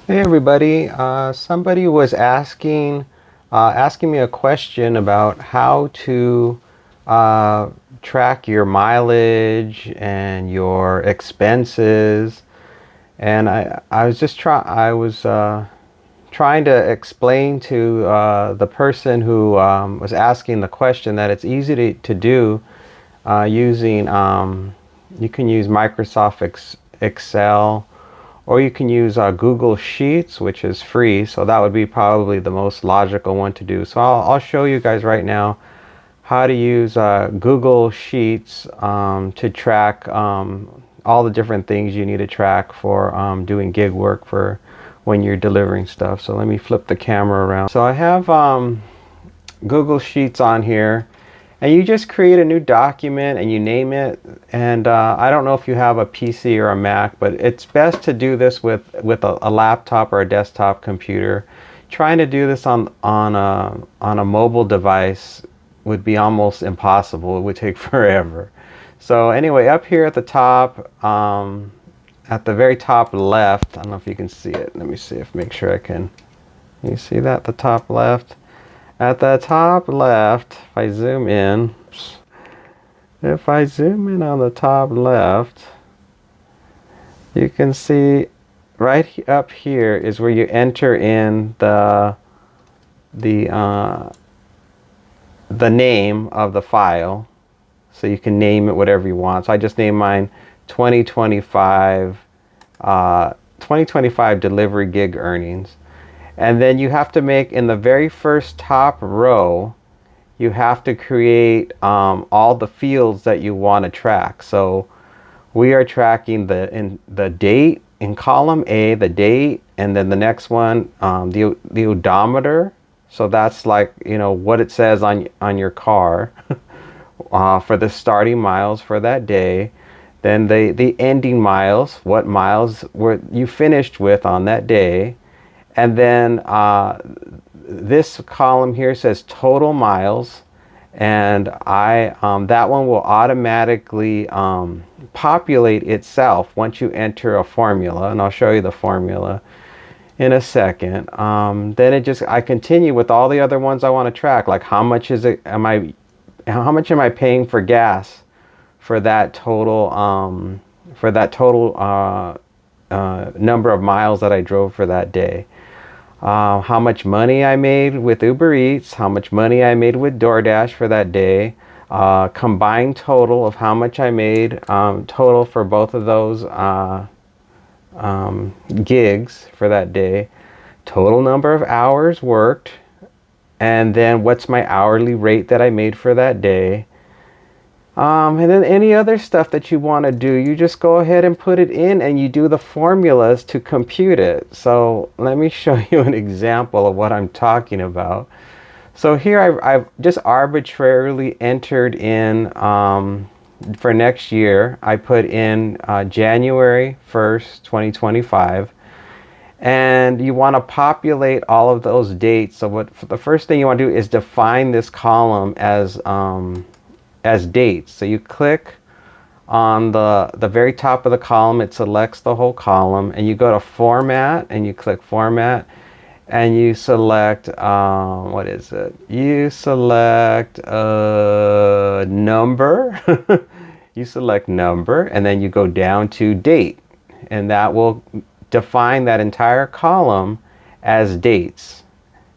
Hey everybody, somebody was asking me a question about how to uh, track your mileage and your expenses, and I was just trying to explain to the person who was asking the question that it's easy to do using you can use Excel, or you can use Google Sheets, which is free. So that would be probably the most logical one to do. So I'll show you guys right now how to use Google Sheets to track all the different things you need to track for doing gig work for when you're delivering stuff. So let me flip the camera around. So I have Google Sheets on here, and you just create a new document and you name it. And I don't know if you have a PC or a Mac, but it's best to do this with a laptop or a desktop computer. Trying to do this on a mobile device would be almost impossible. It would take forever. So anyway, up here at the top, at the very top left, I don't know if you can see it. Let me see if make sure I can. You see that at the top left? At the top left, if I zoom in on the top left, you can see up here is where you enter in the the name of the file. So you can name it whatever you want. So I just named mine 2025 2025 delivery gig earnings. And then you have to make, in the very first top row, you have to create all the fields that you want to track. So we are tracking the date in column A, the date, and then the next one, the odometer. So that's like, what it says on your car for the starting miles for that day. Then the ending miles, what miles were you finished with on that day. And then this column here says total miles, and that one will automatically populate itself once you enter a formula, and I'll show you the formula in a second. Then I continue with all the other ones I want to track, like how much how much am I paying for gas for that total number of miles that I drove for that day. How much money I made with Uber Eats, how much money I made with DoorDash for that day, combined total of how much I made total for both of those gigs for that day, total number of hours worked, and then what's my hourly rate that I made for that day. And then any other stuff that you want to do, you just go ahead and put it in and you do the formulas to compute it. So let me show you an example of what I'm talking about. So here I've just arbitrarily entered in, for next year, I put in January 1st, 2025. And you want to populate all of those dates. So the first thing you want to do is define this column as dates. So you click on the very top of the column, it selects the whole column, and you go to format and you click format, and you select what is it? You select number. You select number, and then you go down to date, and that will define that entire column as dates.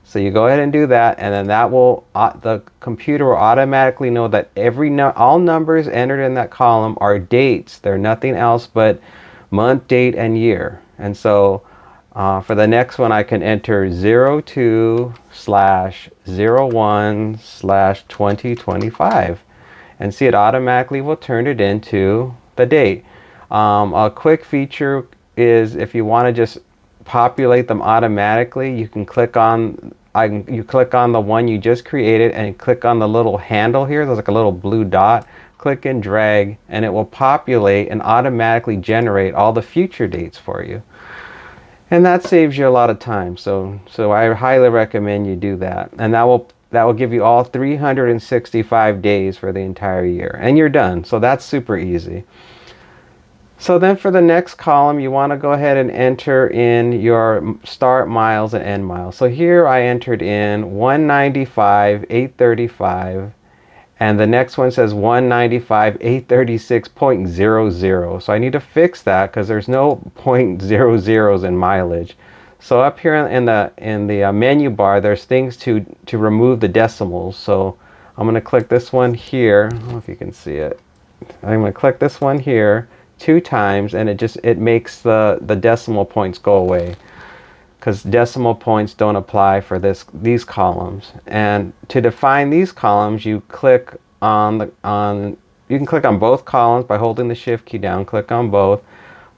So you go ahead and do that, and then that will the computer will automatically know that all numbers entered in that column are dates. They're nothing else but month, date, and year. And so for the next one, I can enter 02/01/2025, and see it automatically will turn it into the date. A quick feature is if you want to just populate them automatically, you can click on you click on the one you just created and click on the little handle here. There's like a little blue dot. Click and drag, and it will populate and automatically generate all the future dates for you. And that saves you a lot of time. So I highly recommend you do that. And that will give you all 365 days for the entire year, and you're done. So that's super easy. So then for the next column, you want to go ahead and enter in your start miles and end miles. So here I entered in 195, 835, and the next one says 195, 836.00. So I need to fix that because there's no point zero zeros in mileage. So up here in the menu bar, there's things to remove the decimals. So I'm going to click this one here. I don't know if you can see it. I'm going to click this one here 2 times, and it makes the decimal points go away, because decimal points don't apply for these columns. And to define these columns, you click you can click on both columns by holding the shift key down. Click on both,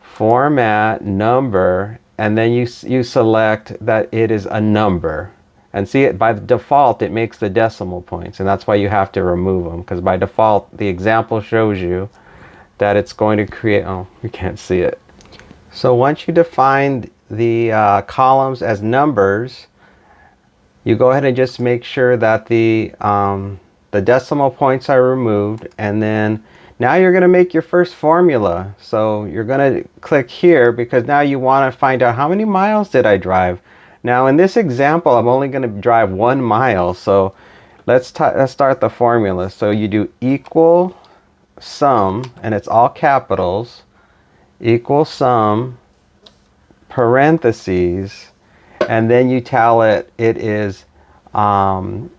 format, number, and then you select that it is a number. And see, it by default it makes the decimal points, and that's why you have to remove them, because by default the example shows you that it's going to create, oh, you can't see it. So once you define the columns as numbers, you go ahead and just make sure that the decimal points are removed, and then now you're going to make your first formula. So you're going to click here because now you want to find out how many miles did I drive. Now in this example, I'm only going to drive 1 mile. So let's start the formula. So you do equal sum, and it's all capitals, equal sum, parentheses, and then you tell it is column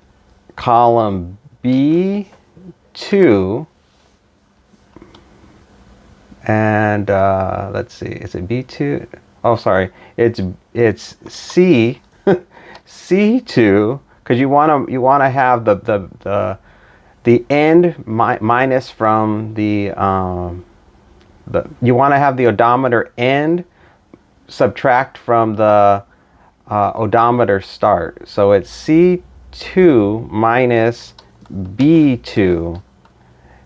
B2, and let's see, is it B2? Oh, sorry, it's C C2, because you want to have the end minus from the you want to have the odometer end subtract from the odometer start. So it's C2 minus B2,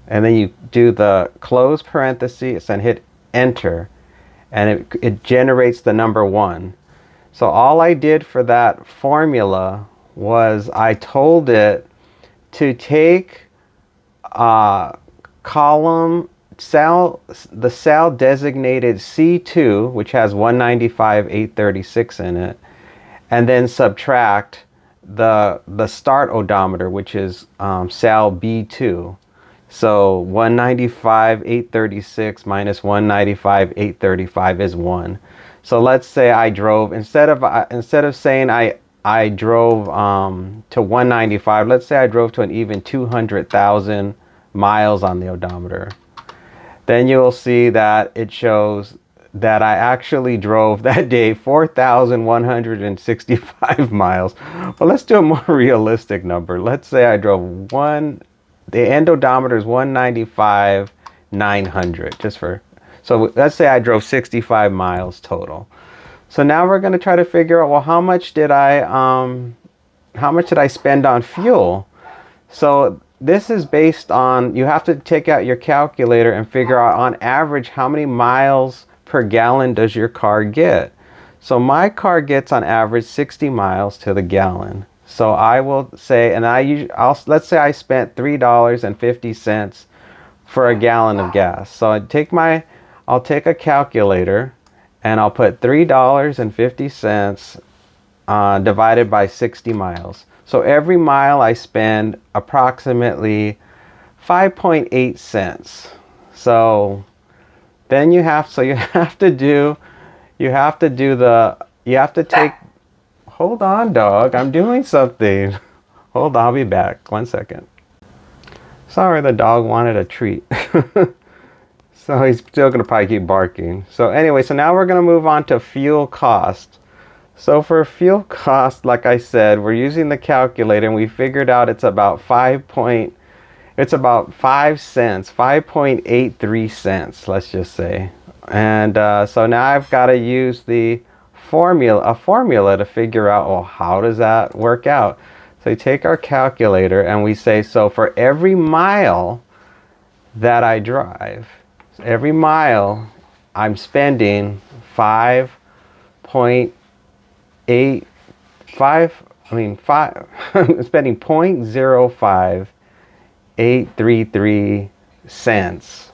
and then you do the close parentheses and hit enter, and it generates the number 1. So all I did for that formula was I told it to take column the cell designated C2, which has 195, 836 in it, and then subtract the start odometer, which is cell B2. So 195, 836 minus 195, 835 is 1. So let's say I drove, instead of saying I drove to 195, let's say I drove to an even 200,000 miles on the odometer. Then you'll see that it shows that I actually drove that day 4,165 miles. But let's do a more realistic number. Let's say I drove the end odometer is 195, 900, so let's say I drove 65 miles total. So now we're going to try to figure out, well, how much did I spend on fuel? So this is based on, you have to take out your calculator and figure out on average how many miles per gallon does your car get. So my car gets on average 60 miles to the gallon. So I will say, and let's say I spent $3.50 for a gallon of gas. So I'll take a calculator and I'll put $3.50 divided by 60 miles. So every mile I spend approximately 5.8 cents. So then you have to take, hold on, dog, I'm doing something. Hold on, I'll be back. 1 second. Sorry, the dog wanted a treat. So he's still going to probably keep barking. So anyway, so now we're going to move on to fuel cost. So for fuel cost, like I said, we're using the calculator, and we figured out it's about 5 cents, 5.83 cents, let's just say. And so now I've got to use a formula to figure out, well, how does that work out? So we take our calculator and we say, so for every mile that I drive, every mile I'm spending 5.85, I'm spending 0.05833 cents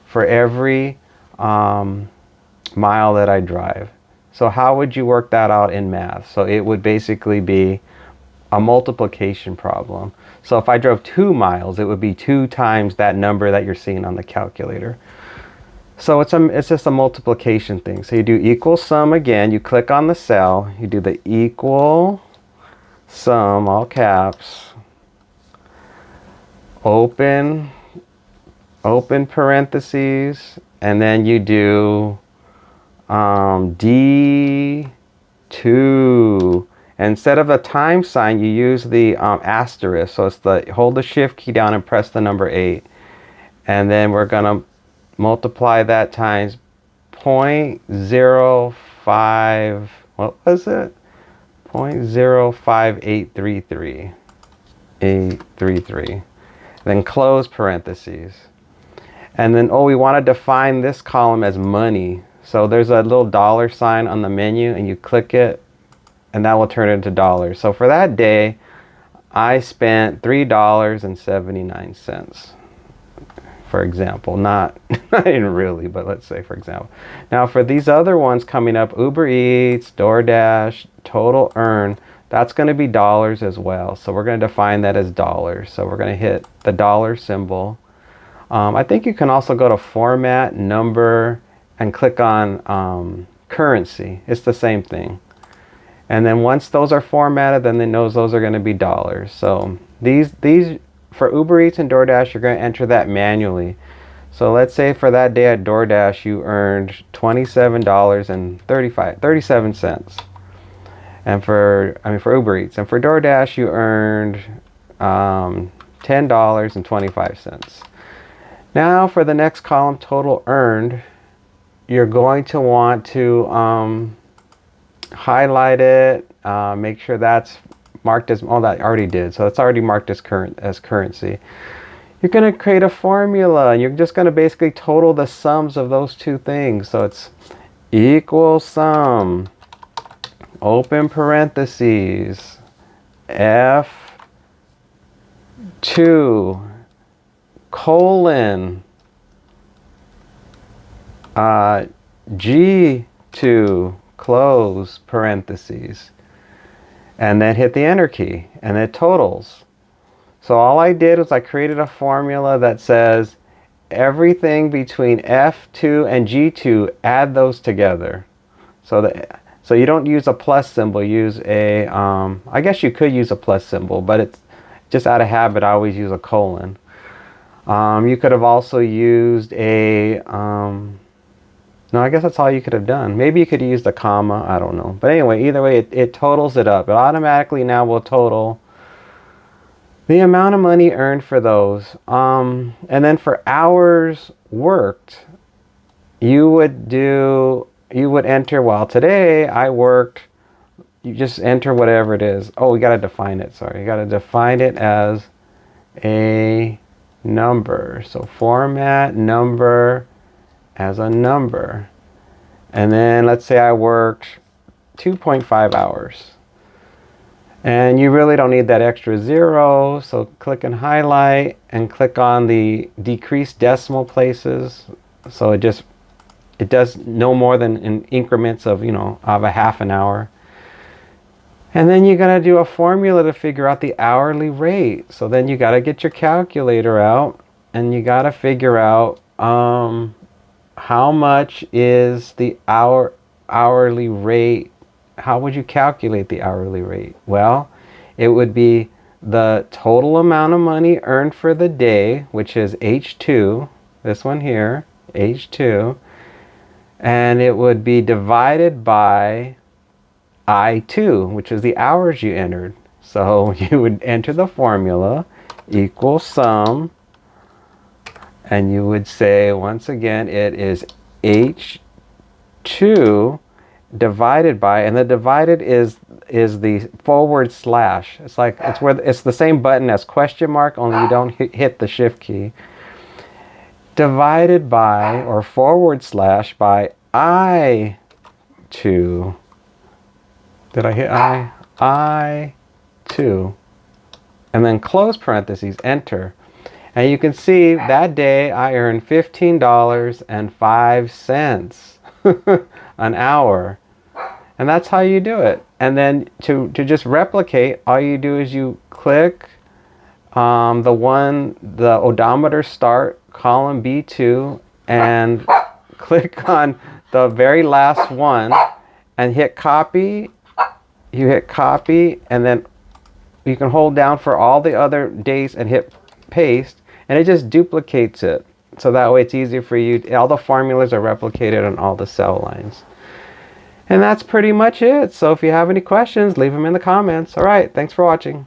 for every mile that I drive. So how would you work that out in math? So it would basically be a multiplication problem. So if I drove 2 miles, it would be 2 times that number that you're seeing on the calculator. So it's just a multiplication thing. So you do equal sum again, you click on the cell, you do the equal sum, all caps, open parentheses, and then you do D2. Instead of a time sign, you use the asterisk. So it's hold the shift key down and press the number 8. And then we're going to multiply that times 0.05, what was it? 0.05833. 833. Then close parentheses. And then, we want to define this column as money. So there's a little dollar sign on the menu and you click it and that will turn it into dollars. So for that day, I spent $3.79. For example, I didn't really, but let's say for example. Now for these other ones coming up, Uber Eats, DoorDash, total earn, that's going to be dollars as well. So we're going to define that as dollars. So we're going to hit the dollar symbol. I think you can also go to format, number, and click on currency. It's the same thing. And then once those are formatted, then it knows those are going to be dollars. So these for Uber Eats and DoorDash, you're going to enter that manually. So let's say for that day at DoorDash, you earned $27.37. And for Uber Eats. And for DoorDash, you earned $10.25. Now for the next column, total earned, you're going to want to highlight it, make sure that's marked as, that I already did, so it's already marked as currency. You're going to create a formula and you're just going to basically total the sums of those two things. So it's equal sum, open parentheses, F2 colon G2 close parentheses, and then hit the enter key and it totals. So all I did was I created a formula that says everything between F2 and G2, add those together. So you don't use a plus symbol, use a I guess you could use a plus symbol, but it's just out of habit I always use a colon. You could have also used a no, I guess that's all you could have done. Maybe you could have used a comma, I don't know. But anyway, either way, it totals it up. It automatically now will total the amount of money earned for those. And then for hours worked, you would enter, well, today I worked, you just enter whatever it is. Oh, we got to define it, sorry. You got to define it as a number. So format number as a number. And then let's say I worked 2.5 hours. And you really don't need that extra 0, so click and highlight and click on the decrease decimal places. So it does no more than in increments of, of a half an hour. And then you're going to do a formula to figure out the hourly rate. So then you got to get your calculator out and you got to figure out how much is the hourly rate. How would you calculate the hourly rate? Well, it would be the total amount of money earned for the day, which is H2, this one here, H2, and it would be divided by I2, which is the hours you entered. So you would enter the formula, equal sum, and you would say, once again, it is H2 divided by, and the divided is the forward slash. It's like it's the same button as question mark, only you don't hit the shift key. Divided by, or forward slash by I2. Did I hit I2? And then close parentheses, enter. And you can see that day I earned $15.05 an hour. And that's how you do it. And then to just replicate, all you do is you click the odometer start, column B2, and click on the very last one and hit copy. You hit copy, and then you can hold down for all the other days and hit paste, and it just duplicates it. So that way it's easier for you. All the formulas are replicated on all the cell lines. And that's pretty much it. So if you have any questions, leave them in the comments. All right, thanks for watching.